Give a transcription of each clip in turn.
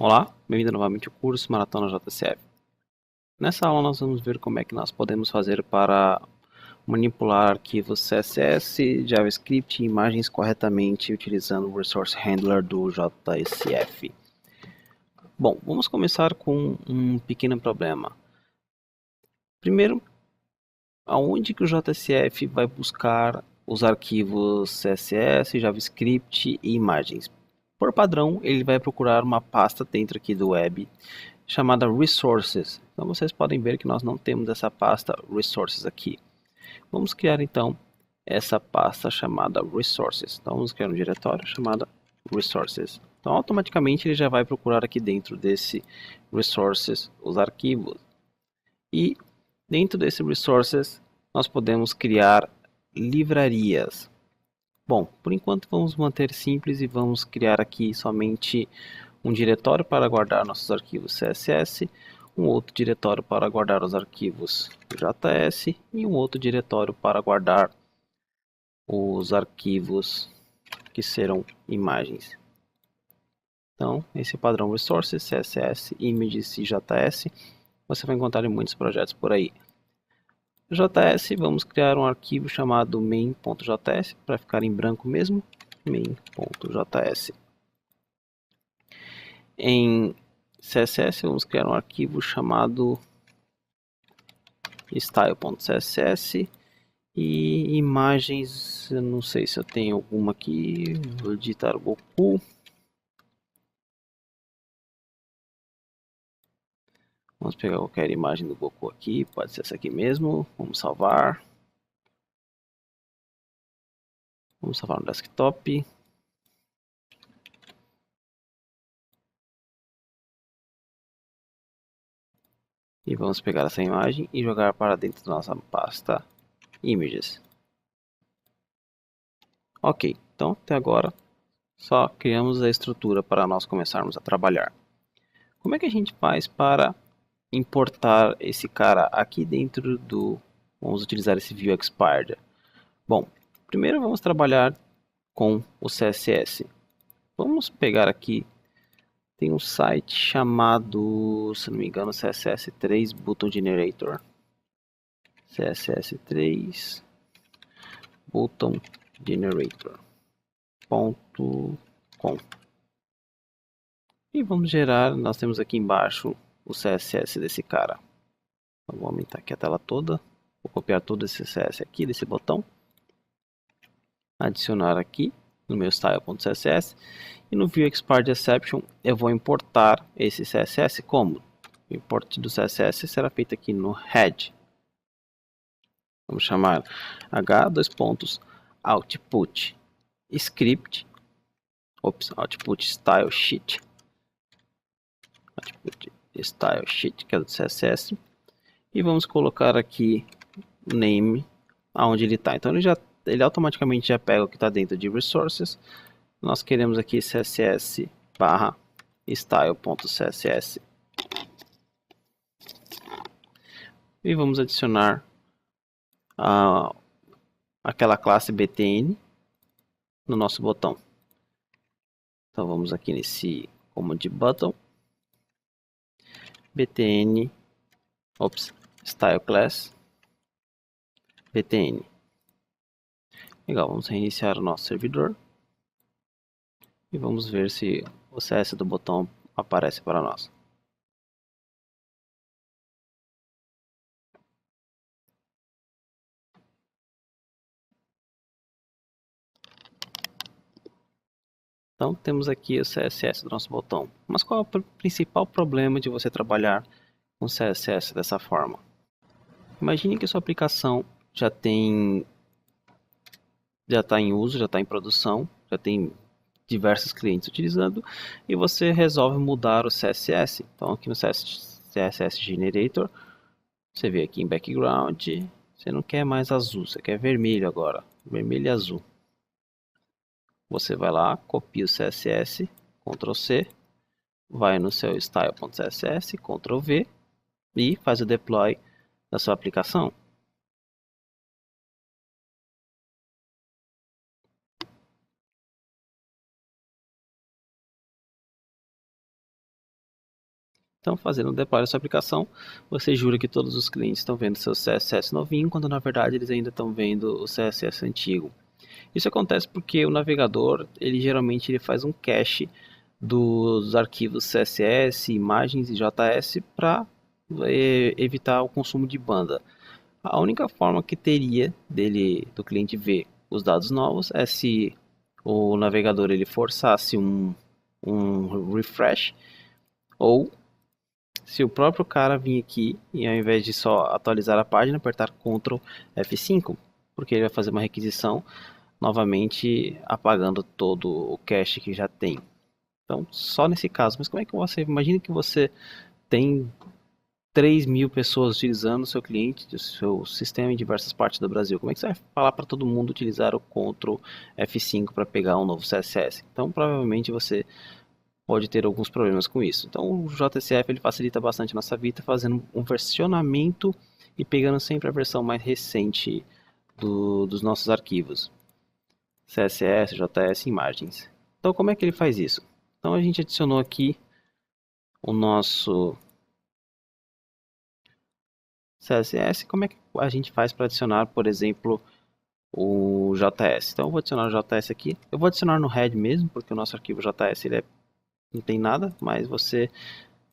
Olá, bem-vindo novamente ao curso Maratona JCF. Nessa aula nós vamos ver como é que nós podemos fazer para manipular arquivos CSS, JavaScript e imagens corretamente utilizando o Resource Handler do JSF. Bom, vamos começar com um pequeno problema. Primeiro, aonde que o JSF vai buscar os arquivos CSS, JavaScript e imagens? Por padrão, ele vai procurar uma pasta dentro aqui do web chamada Resources. Então vocês podem ver que nós não temos essa pasta Resources aqui. Vamos criar então essa pasta chamada Resources. Então vamos criar um diretório chamado Resources. Então automaticamente ele já vai procurar aqui dentro desse Resources os arquivos. E dentro desse Resources nós podemos criar livrarias. Bom, por enquanto vamos manter simples e vamos criar aqui somente um diretório para guardar nossos arquivos CSS, um outro diretório para guardar os arquivos JS e um outro diretório para guardar os arquivos que serão imagens. Então, esse é o padrão Resources, CSS, Images e JS. Você vai encontrar em muitos projetos por aí. JS, vamos criar um arquivo chamado main.js, para ficar em branco mesmo, main.js. Em CSS, vamos criar um arquivo chamado style.css. E imagens, eu não sei se eu tenho alguma aqui, vou digitar Goku. Vamos pegar qualquer imagem do Goku aqui, pode ser essa aqui mesmo, vamos salvar. Vamos salvar no desktop. E vamos pegar essa imagem e jogar para dentro da nossa pasta Images. Ok, então até agora só criamos a estrutura para nós começarmos a trabalhar. Como é que a gente faz para importar esse cara aqui dentro do... Vamos utilizar esse View Expired. Bom, primeiro vamos trabalhar com o CSS. Vamos pegar aqui, tem um site chamado, se não me engano, CSS3 Button Generator. CSS3 Button Generator.com. E vamos gerar, nós temos aqui embaixo o CSS desse cara. Então, vou aumentar aqui a tela toda. Vou copiar todo esse CSS aqui, desse botão. Adicionar aqui no meu style.css. E no View Export Exception eu vou importar esse CSS como? O import do CSS será feito aqui no head. Vamos chamar h:/output script, output style sheet. Output style sheet, que é do CSS. E vamos colocar aqui o name aonde ele está. Então ele automaticamente já pega o que está dentro de resources. Nós queremos aqui css barra style.css e vamos adicionar aquela classe btn no nosso botão. Então vamos aqui nesse command button btn style class btn. Legal, vamos reiniciar o nosso servidor e vamos ver se o CS do botão aparece para nós. Então temos aqui o CSS do nosso botão. Mas qual é o principal problema de você trabalhar com CSS dessa forma? Imagine que sua aplicação já está em uso, já está em produção, já tem diversos clientes utilizando e você resolve mudar o CSS. Então aqui no CSS Generator, você vê aqui em background, você não quer mais azul, você quer vermelho agora, vermelho e azul. Você vai lá, copia o CSS, Ctrl C, vai no seu style.css, Ctrl V e faz o deploy da sua aplicação. Então, fazendo o deploy da sua aplicação, você jura que todos os clientes estão vendo seu CSS novinho, quando na verdade eles ainda estão vendo o CSS antigo. Isso acontece porque o navegador, ele faz um cache dos arquivos CSS, imagens e JS para evitar o consumo de banda. A única forma que teria do cliente ver os dados novos é se o navegador ele forçasse um refresh, ou se o próprio cara vir aqui e ao invés de só atualizar a página, apertar Ctrl F5, porque ele vai fazer uma requisição novamente apagando todo o cache que já tem. Então, só nesse caso. Mas como é que você... Imagine que você tem 3.000 pessoas utilizando o seu cliente, o seu sistema em diversas partes do Brasil. Como é que você vai falar para todo mundo utilizar o Ctrl F5 para pegar um novo CSS? Então, provavelmente você pode ter alguns problemas com isso. Então, o JSF ele facilita bastante a nossa vida, fazendo um versionamento e pegando sempre a versão mais recente dos nossos arquivos. CSS, JS, imagens. Então, como é que ele faz isso? Então, a gente adicionou aqui o nosso CSS. Como é que a gente faz para adicionar, por exemplo, o JS? Então, eu vou adicionar o JS aqui. Eu vou adicionar no head mesmo, porque o nosso arquivo JS ele não tem nada, mas você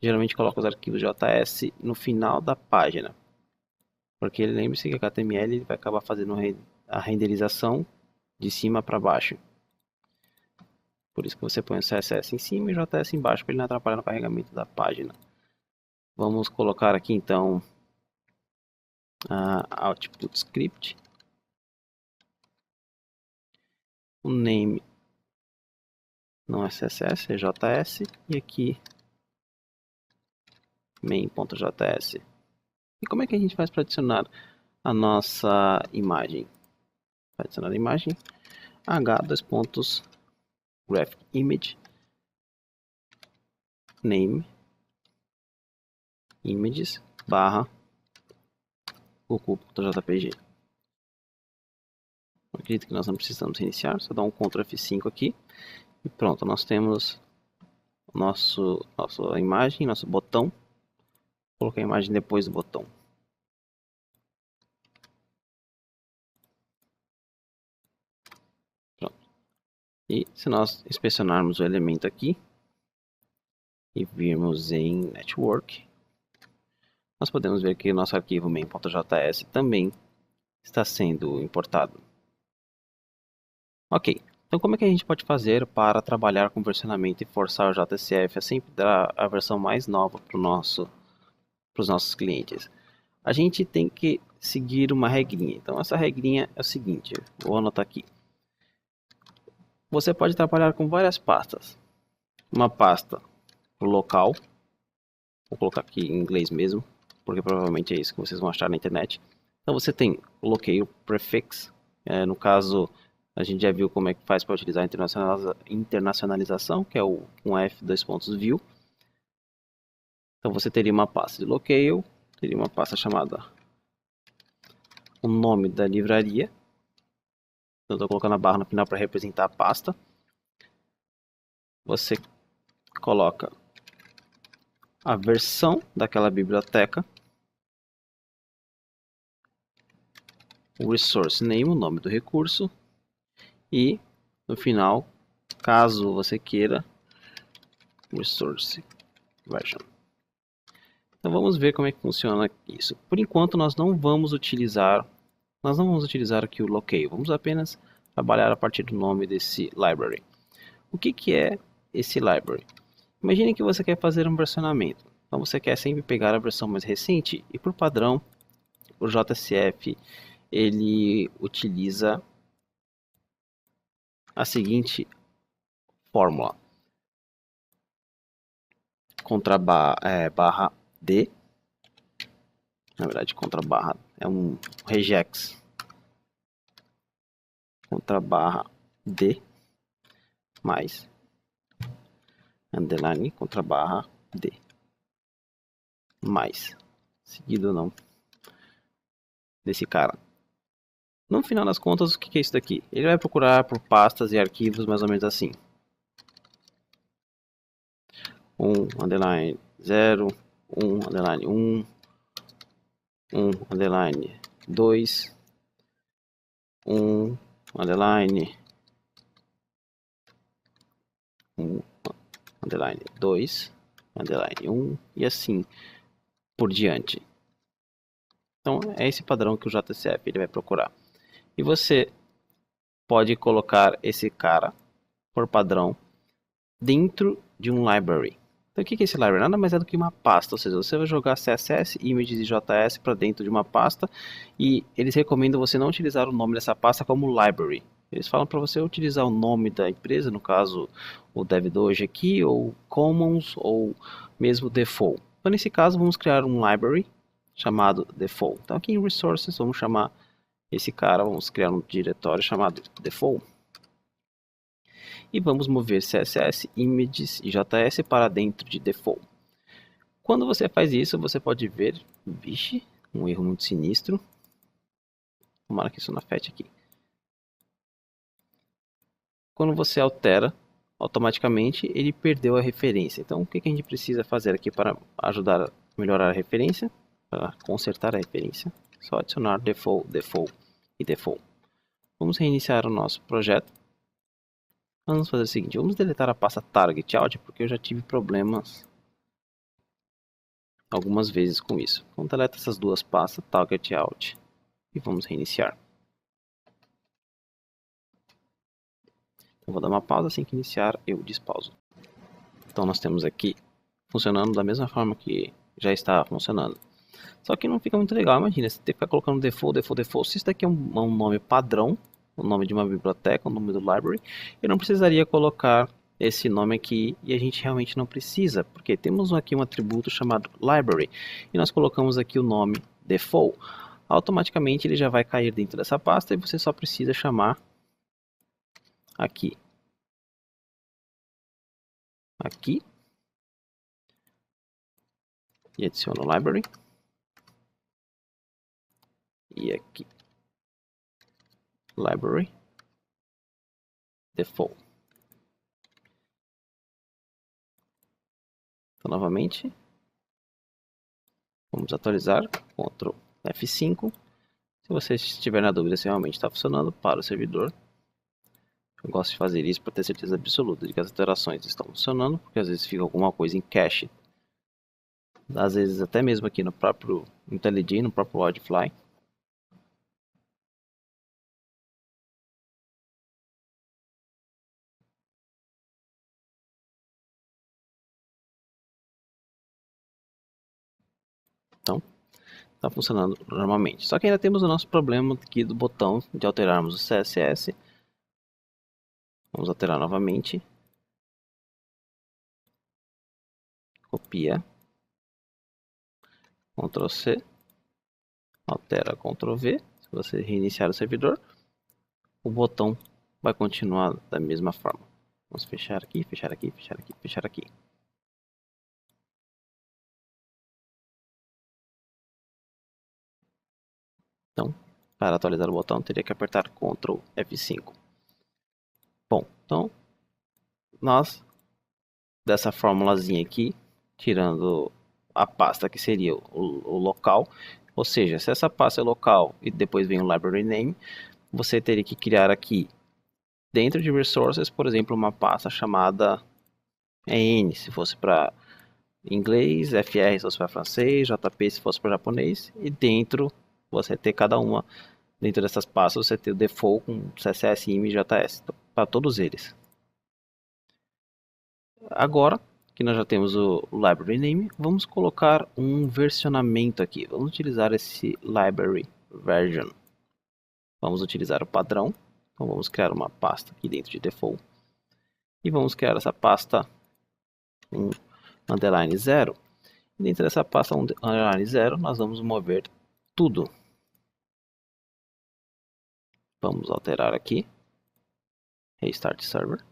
geralmente coloca os arquivos JS no final da página. Porque lembre-se que HTML ele vai acabar fazendo a renderização de cima para baixo. Por isso que você põe o CSS em cima e o JS embaixo, para ele não atrapalhar no carregamento da página. Vamos colocar aqui então a output script. O name não é CSS, é JS. E aqui main.js. E como é que a gente faz para adicionar a nossa imagem? Para adicionar a imagem, graphic image name images barra cuckoo.jpg. Acredito que nós não precisamos iniciar, só dar um Ctrl F5 aqui e pronto, nós temos nossa imagem, nosso botão. Vou colocar a imagem depois do botão. Pronto. E se nós inspecionarmos o elemento aqui e virmos em network, nós podemos ver que o nosso arquivo main.js também está sendo importado. Ok, então como é que a gente pode fazer para trabalhar com versionamento e forçar o JSF a sempre dar a versão mais nova para os nossos clientes? A gente tem que seguir uma regrinha. Então essa regrinha é o seguinte, vou anotar aqui. Você pode trabalhar com várias pastas. Uma pasta para o local, vou colocar aqui em inglês mesmo, porque provavelmente é isso que vocês vão achar na internet. Então você tem o local prefix, no caso a gente já viu como é que faz para utilizar a internacionalização, que é o com F view. Então você teria uma pasta de local, teria uma pasta chamada o nome da livraria. Eu estou colocando a barra no final para representar a pasta. Você coloca a versão daquela biblioteca, o resource name, o nome do recurso, e no final, caso você queira, resource version. Então vamos ver como é que funciona isso. Por enquanto nós não vamos utilizar aqui o local, vamos apenas trabalhar a partir do nome desse library. O que é esse library? Imagine que você quer fazer um versionamento. Então você quer sempre pegar a versão mais recente e por padrão o JSF ele utiliza a seguinte fórmula: contra barra D, na verdade contra barra é um regex, contra barra D mais underline contra barra D mais, seguido ou não desse cara. No final das contas, o que é isso daqui? Ele vai procurar por pastas e arquivos mais ou menos assim. Underline 0, 1, underline 1, 1, underline 2, 1, underline 1, underline 2, underline 1 e assim por diante. Então é esse padrão que o JCF ele vai procurar. E você pode colocar esse cara por padrão dentro de um library. Então o que é esse library? Nada mais é do que uma pasta, ou seja, você vai jogar CSS, images e JS para dentro de uma pasta e eles recomendam você não utilizar o nome dessa pasta como library. Eles falam para você utilizar o nome da empresa, no caso o DevDoge aqui, ou Commons, ou mesmo Default. Então nesse caso vamos criar um library chamado Default. Então aqui em Resources vamos chamar esse cara, vamos criar um diretório chamado Default. E vamos mover CSS, Images e JS para dentro de Default. Quando você faz isso, você pode ver, vixe, um erro muito sinistro. Tomara que isso não afete aqui. Quando você altera, automaticamente ele perdeu a referência. Então o que a gente precisa fazer aqui para ajudar a melhorar a referência? Para consertar a referência, só adicionar Default, Default e Default. Vamos reiniciar o nosso projeto. Vamos fazer o seguinte, vamos deletar a pasta Target Out, porque eu já tive problemas algumas vezes com isso. Então deleta essas duas pastas, Target Out, e vamos reiniciar. Eu vou dar uma pausa, assim que iniciar eu despauso. Então nós temos aqui funcionando da mesma forma que já está funcionando. Só que não fica muito legal, imagina, você tem que ficar colocando default, default, default. Se isso daqui é um nome padrão, o nome de uma biblioteca, o nome do library, eu não precisaria colocar esse nome aqui e a gente realmente não precisa, porque temos aqui um atributo chamado library e nós colocamos aqui o nome default. Automaticamente ele já vai cair dentro dessa pasta e você só precisa chamar aqui e adiciona o library e aqui library default. Então novamente vamos atualizar, Ctrl F5. Se você estiver na dúvida se realmente está funcionando para o servidor, eu gosto de fazer isso para ter certeza absoluta de que as alterações estão funcionando, porque às vezes fica alguma coisa em cache, às vezes até mesmo aqui no próprio IntelliJ, no próprio Wildfly. Então, está funcionando normalmente. Só que ainda temos o nosso problema aqui do botão de alterarmos o CSS. Vamos alterar novamente. Copia. Ctrl C. Altera, Ctrl V. Se você reiniciar o servidor, o botão vai continuar da mesma forma. Vamos fechar aqui, fechar aqui, fechar aqui, fechar aqui. Então, para atualizar o botão, teria que apertar Ctrl F5. Bom, então, nós, dessa formulazinha aqui, tirando a pasta que seria o local, ou seja, se essa pasta é local e depois vem o library name, você teria que criar aqui, dentro de resources, por exemplo, uma pasta chamada EN, se fosse para inglês, FR se fosse para francês, JP se fosse para japonês, e dentro você ter cada uma, dentro dessas pastas você ter o default com CSS, image, JS, então, para todos eles. Agora que nós já temos o library name, vamos colocar um versionamento aqui. Vamos utilizar esse library version. Vamos utilizar o padrão. Então vamos criar uma pasta aqui dentro de default. E vamos criar essa pasta underline 0. E dentro dessa pasta underline 0 nós vamos mover tudo. Vamos alterar aqui. Restart server.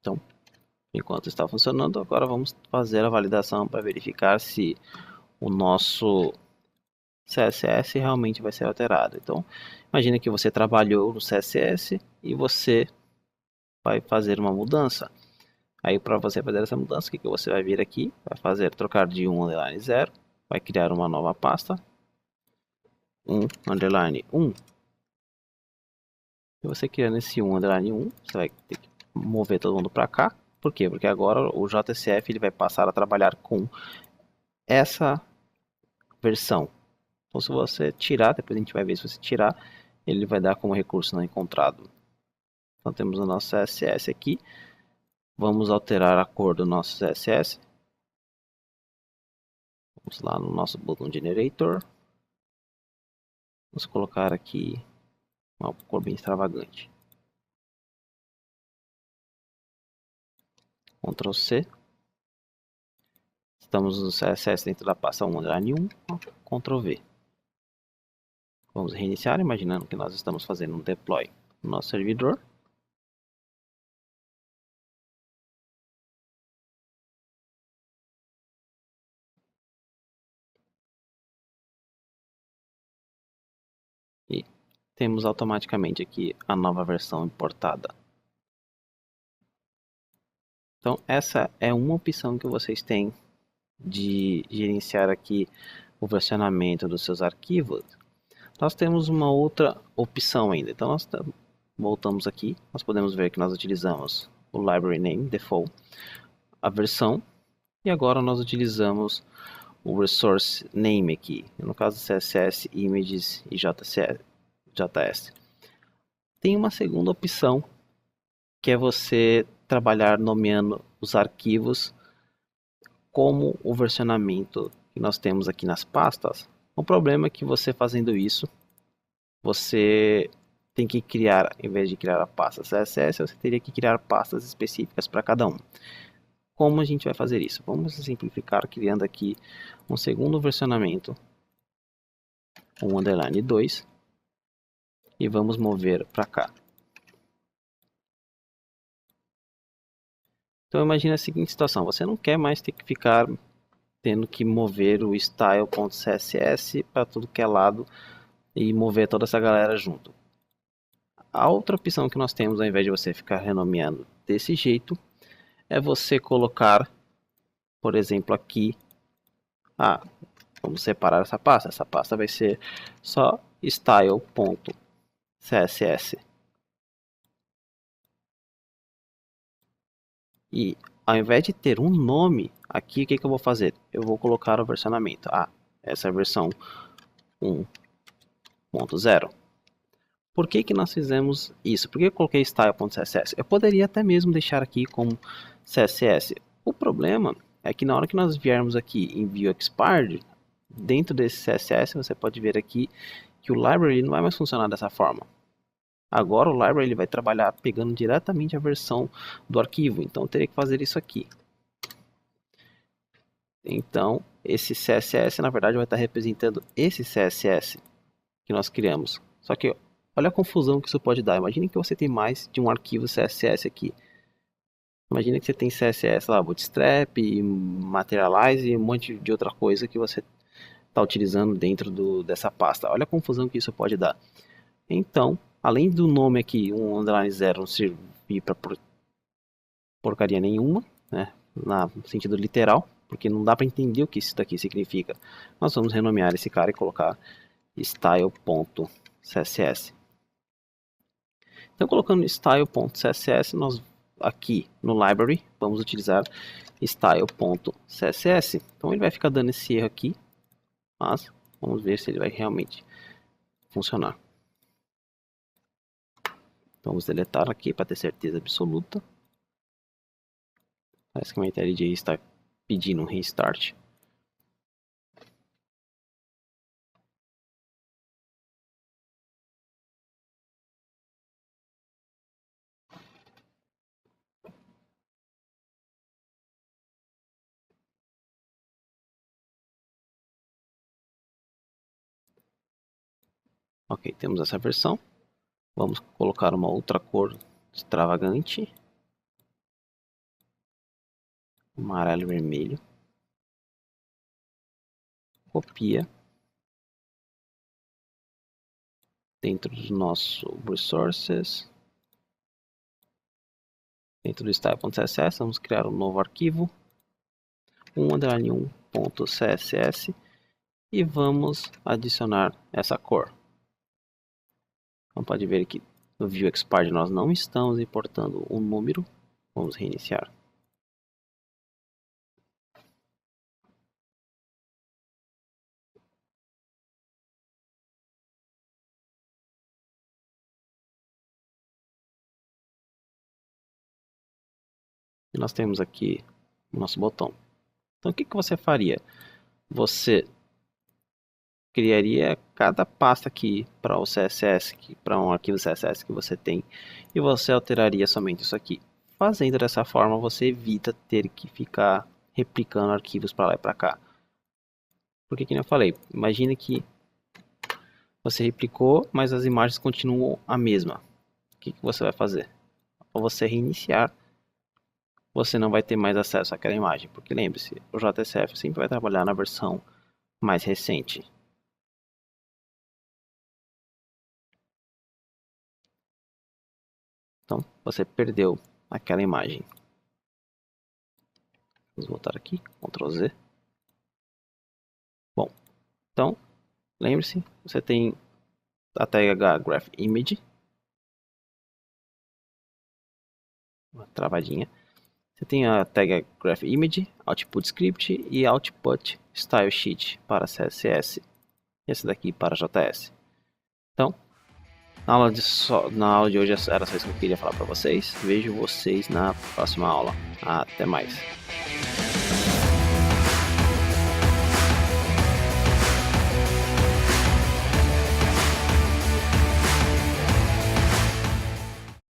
Então, enquanto está funcionando, agora vamos fazer a validação para verificar se o nosso CSS realmente vai ser alterado. Então, imagine que você trabalhou no CSS e você vai fazer uma mudança. Aí, para você fazer essa mudança, o que você vai vir aqui? Vai fazer trocar de 1 underline 0, vai criar uma nova pasta, 1 underline 1. E você criando esse 1 underline 1, você vai ter que mover todo mundo para cá. Por quê? Porque agora o JCF ele vai passar a trabalhar com essa versão. Então, se você tirar, depois a gente vai ver se você tirar, ele vai dar como recurso não encontrado. Então, temos o nosso CSS aqui. Vamos alterar a cor do nosso CSS. Vamos lá no nosso botão generator. Vamos colocar aqui uma cor bem extravagante. Ctrl C. Estamos no CSS dentro da pasta 1 underline 1. Ctrl V. Vamos reiniciar, imaginando que nós estamos fazendo um deploy no nosso servidor. E temos automaticamente aqui a nova versão importada. Então, essa é uma opção que vocês têm de gerenciar aqui o versionamento dos seus arquivos. Nós temos uma outra opção ainda. Então, nós voltamos aqui. Nós podemos ver que nós utilizamos o library name default, a versão, e agora nós utilizamos o resource name aqui. No caso, CSS, images e JS. Tem uma segunda opção, que é você trabalhar nomeando os arquivos como o versionamento que nós temos aqui nas pastas. O problema é que você fazendo isso, você tem que criar, em vez de criar a pasta CSS, você teria que criar pastas específicas para cada um. Como a gente vai fazer isso? Vamos simplificar criando aqui um segundo versionamento, um underline 2, e vamos mover para cá. Então imagine a seguinte situação, você não quer mais ter que ficar tendo que mover o style.css para tudo que é lado e mover toda essa galera junto. A outra opção que nós temos, ao invés de você ficar renomeando desse jeito, é você colocar, por exemplo, aqui, vamos separar essa pasta. Essa pasta vai ser só style.css. E ao invés de ter um nome aqui, o que eu vou fazer? Eu vou colocar o versionamento. Essa é a versão 1.0. Por que nós fizemos isso? Por que eu coloquei style.css? Eu poderia até mesmo deixar aqui como CSS. O problema é que na hora que nós viermos aqui em View Expired, dentro desse CSS você pode ver aqui que o library não vai mais funcionar dessa forma. Agora o library ele vai trabalhar pegando diretamente a versão do arquivo, então eu teria que fazer isso aqui. Então esse CSS na verdade vai estar representando esse CSS que nós criamos. Só que olha a confusão que isso pode dar. Imagine que você tem mais de um arquivo CSS aqui. Imagine que você tem CSS lá, Bootstrap, Materialize e um monte de outra coisa que você está utilizando dentro dessa pasta. Olha a confusão que isso pode dar. Então, além do nome aqui, um underline 0 não servir para porcaria nenhuma, né, no sentido literal, porque não dá para entender o que isso daqui significa. Nós vamos renomear esse cara e colocar style.css. Então, colocando style.css, nós aqui no library vamos utilizar style.css. Então, ele vai ficar dando esse erro aqui, mas vamos ver se ele vai realmente funcionar. Vamos deletar aqui para ter certeza absoluta. Parece que a IntelliJ está pedindo um restart. Ok, temos essa versão. Vamos colocar uma outra cor extravagante. Amarelo e vermelho. Copia. dentro do nosso Resources, dentro do style.css, vamos criar um novo arquivo, 1_1.css, e vamos adicionar essa cor. Então pode ver que no View Expand nós não estamos importando um número. Vamos reiniciar. E nós temos aqui o nosso botão. Então o que você faria? Você criaria cada pasta aqui para o CSS, para um arquivo CSS que você tem, e você alteraria somente isso aqui. Fazendo dessa forma, você evita ter que ficar replicando arquivos para lá e para cá. Porque, como eu falei, imagine que você replicou, mas as imagens continuam a mesma. O que você vai fazer? Ao você reiniciar, você não vai ter mais acesso àquela imagem. Porque lembre-se, o JSF sempre vai trabalhar na versão mais recente. Então, você perdeu aquela imagem. Vamos voltar aqui, Ctrl Z. Bom, então, lembre-se, você tem a tag GraphImage, uma travadinha. Você tem a tag GraphImage, Output Script e Output Style Sheet para CSS. E essa daqui para JS. Então, na aula de hoje era só isso que eu queria falar para vocês. Vejo vocês na próxima aula. Até mais.